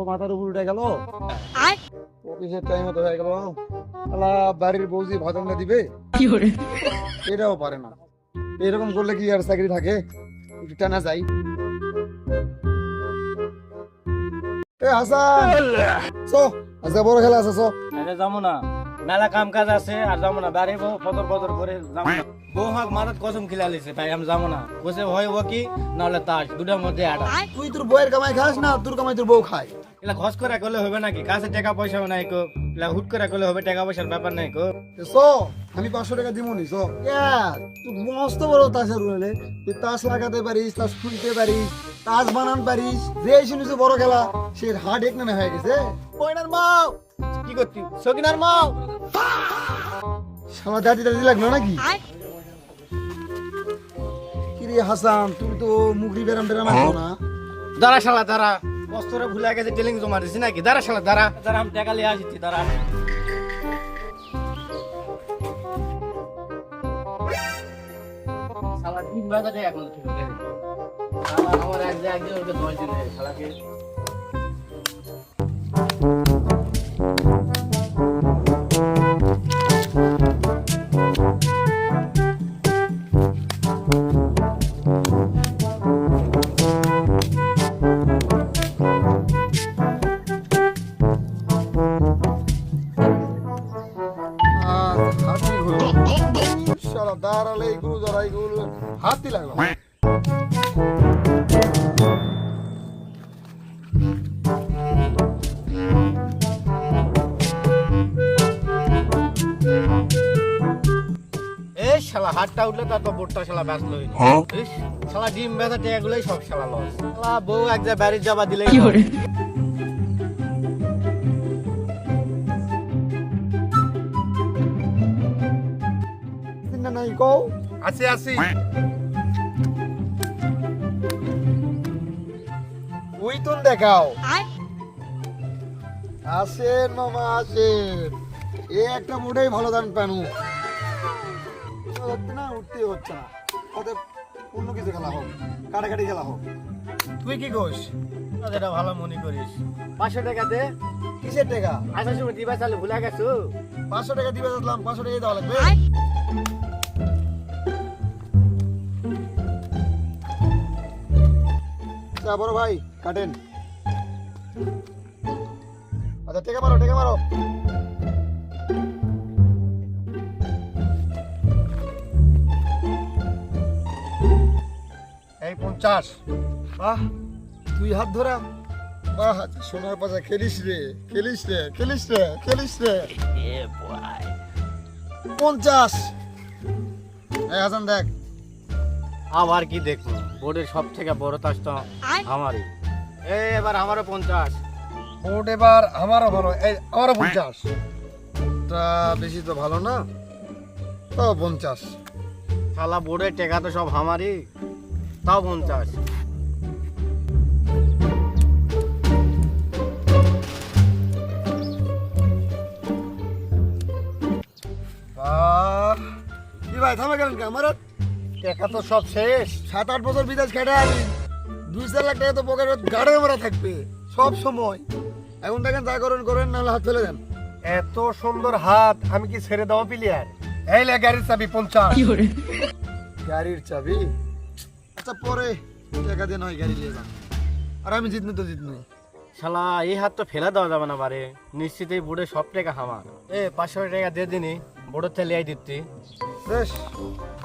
মাথার উপর উঠে গেল, অফিসের টাইম তো হয়ে গেল। বাড়ির বৌজি ভাতটা দিবে, এটাও পারে না। এরকম করলে কি আর চাকরি থাকে? একটু টানা যাই। এ হাসান, চো আজকে বড় খেলা আছে, চো। আরে যাবো না, মেলা কাম কাজ আছে আর যাবো না। বাড়ি বউ ফদর ফদর করে যাবো না। বউ হাক মাথাত কসম খিলা লিছে, তাই আমি যাবো না। বসে হয় ও কি নাহলে তাস, দুটার মধ্যে আটা। তুই তোর বউয়ের কামাই খাস না তোর কামাই তোর বউ খায়? এলা খস করে করলে হবে নাকি? কাছে টাকা পয়সাও নাই কো, এলা হুট করে করলে হবে? টাকা পয়সার ব্যাপার নাই কো। চো, আমি 500 টাকা দিব নি, চো। তুই মস্ত বড় তাসের রয়েলে, তুই তাস লাগাতে পারিস, তাস খুলতে পারিস, তাস বানান পারিস। যে শুনেছে বড় খেলা, সে হার্ট এক না হয়ে গেছে। কইনার মাও কি করতি? সকিনার মাও শালা দাদি দাদি লাগলো নাকি? কিরে হাসান, তুই তো মুগরি বেরাম বেরাম আসো না? দাঁড়া শালা দাঁড়া, বস্তরে ভুলে গেছে, টেলিং জমা দিছি নাকি? দাঁড়া শালা দাঁড়া দাঁড়া, আমি টাকা লিয়ে আসছি, দাঁড়া। শালা 3 বাজারে এখন ঠিক আছে। শালা আমার একদিন ওকে 10 দিন হয়ে শালাকে। হাতি ঘুরো, শালা দাঁড়ালে এই গুরু ধরা, এই গুরু হাতি লাগলো। এই শালা হাতটা উঠলে তার তো বোটটা শালা ব্যস্ত হইল। ইস, শালা ডিম বেচা টেগুলোই সব শালা লস। শালা বউ এক জায়গায় বাড়ির যাবা দিলে না নাই কও, আছে আছে। ওই তো দেখাও। আসেন মামা আসেন, এ একটা মোটেই ভালো দান পানু হচ্ছে না, উঠতে হচ্ছে না। ওদের অন্য কিছু খেলা হোক, কাটাকাটি খেলা হোক। তুই কি কোস? যেটা ভালো মনে করিস। 500 টাকা দে। কিসের টাকা? আসার সময় দিবা চালু ভুলে গেছো। 500 টাকা দিবে যাচ্লাম, 500 টাকাই দেওয়া লাগবে। আচ্ছা বড় ভাই কাটেন। আচ্ছা টাকা মারো, টাকা মারো। এই 50। বাহ, তুই হাত ধরা। বাহ, সোনার পাশা, খেলিস রে, খেলিস রে, খেলিস রে, খেলিস রে। 50। এই হাসান দেখ। আবার কি দেখবো? বোর্ডের সব থেকে বড় তাস তো আমারই। এই এবার আমারও 50। বোর্ড এবার আমারও ভালো, এই আমারও 50। তা বেশি তো ভালো না, তাও 50। শালা বোর্ডের টাকা তো সব আমারই, তাও 50। বাহ, কি ভাই থামে গেলেন কে? আমার টাকা তো সব শেষ। 7-8 বছর বিদেশ খেটে আমি 2-4 লাখ টাকা তো পকেটে গাড়ে মারা থাকবে সব সময়। এখন দেখেন যা করেন করেন, নাহলে হাত ফেলে দেন। এত সুন্দর হাত, আমি কি ছেড়ে দেওয়া প্লেয়ার? এই লে গাড়ির চাবি 50। গাড়ির চাবি? আচ্ছা পরে টাকা দিয়ে নয় গাড়ি নিয়ে যান, আর আমি জিতনি তো জিতনি। শালা এই হাত তো ফেলে দেওয়া যাবে না বারে, নিশ্চিত এই বোর্ডে সব টাকা আমার। 500 টাকা দিয়ে দিনি, বোর্ডের থেকে লিয়াই দিতি। বেশ,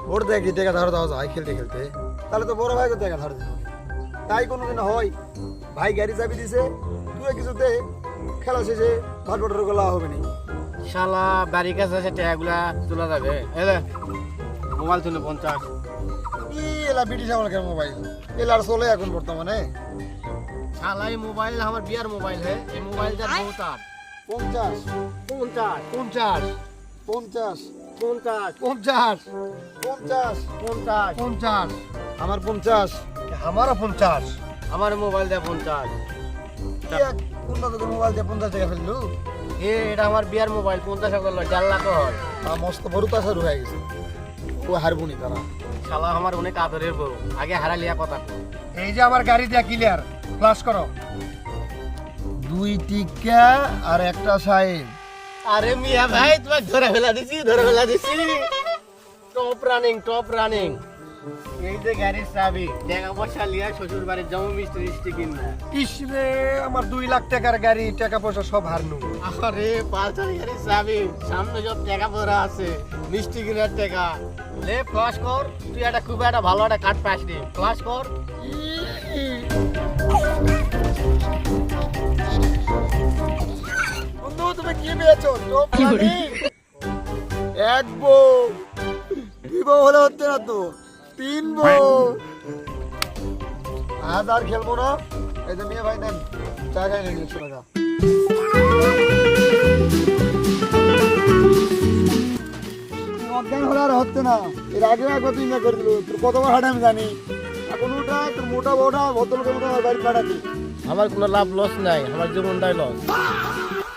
ভোট দেখি টাকা ধার দেওয়া যায় খেলতে খেলতে, তাহলে তো বড় ভাইকে টাকা ধার দিতে। তাই কোনোদিন হয়? ভাই গাড়ি চাবি দিছে, তুই কিছুতে খেলা শেষে ভাট বটর গোলা হবে না। শালা বাড়ির কাছে আছে টাকাগুলা তোলা যাবে। এলে মোবাইল তুলে 50। এলা ব্রিটিশ আমলের মোবাইল, এলার চলে এখন বর্তমানে। শালা এই মোবাইল আমার বিয়ার মোবাইল হে, এই মোবাইল যা বহুত আর 50 50 50 50 50 50 50 50 50 আমার 50, আমারও 50। আমার মোবাইল দেয় 50। কোনটা তোর মোবাইল দিয়ে 50 টাকা ফেললু? এটা আমার বিয়ার মোবাইল, 50 টাকা লয়, 1.5 লাখ হয়। মস্ত বড় তাসার হয়ে গেছে, ও হারবুনি তারা। শালা আমার অনেক আদরের বউ, আগে হারা লিয়া কথা কও। এই যে আমার গাড়ি দিয়া ক্লিয়ার, ফ্লাশ করো 2 টিকা আর একটা সাইন। আরে মিয়া ভাই তোমার ধরে ফেলা দিছি টপ রানিং এই যে গাড়ির চাবি টাকা পয়সা লিয়া শ্বশুর বাড়ির জমি মিষ্টি কিনবা। ইসরে আমার 2 লাখ টাকার গাড়ি, টাকা পয়সা সব হারনু। আরে পাঁচটার গাড়ির চাবি সামনে সব টাকা পড়া আছে মিষ্টি কিনার টাকা। লে ফ্লাশ কর, তুই একটা খুব একটা ভালো একটা কাট পাস নি, ফ্লাশ কর। বন্ধু তুমি কি পেয়েছো? Top running. এক বউ, 2 বউ হলে হচ্ছে না তো, 3 বউ। আজ আর খেলবো না। এই যে মেয়ে ভাই নেন, চা খাই নাকি 100 টাকা। অজ্ঞান হলে আর হচ্ছে না। এর আগেও একবার তুই না করে দিল, তোর কতবার হাঁটে আমি জানি। এখন ওটা তোর মোটা বউটা ভদ্রলোকের মতো আমার বাড়ি পাঠাচ্ছি। আমার কোনো লাভ লস নাই, আমার জীবনটাই লস।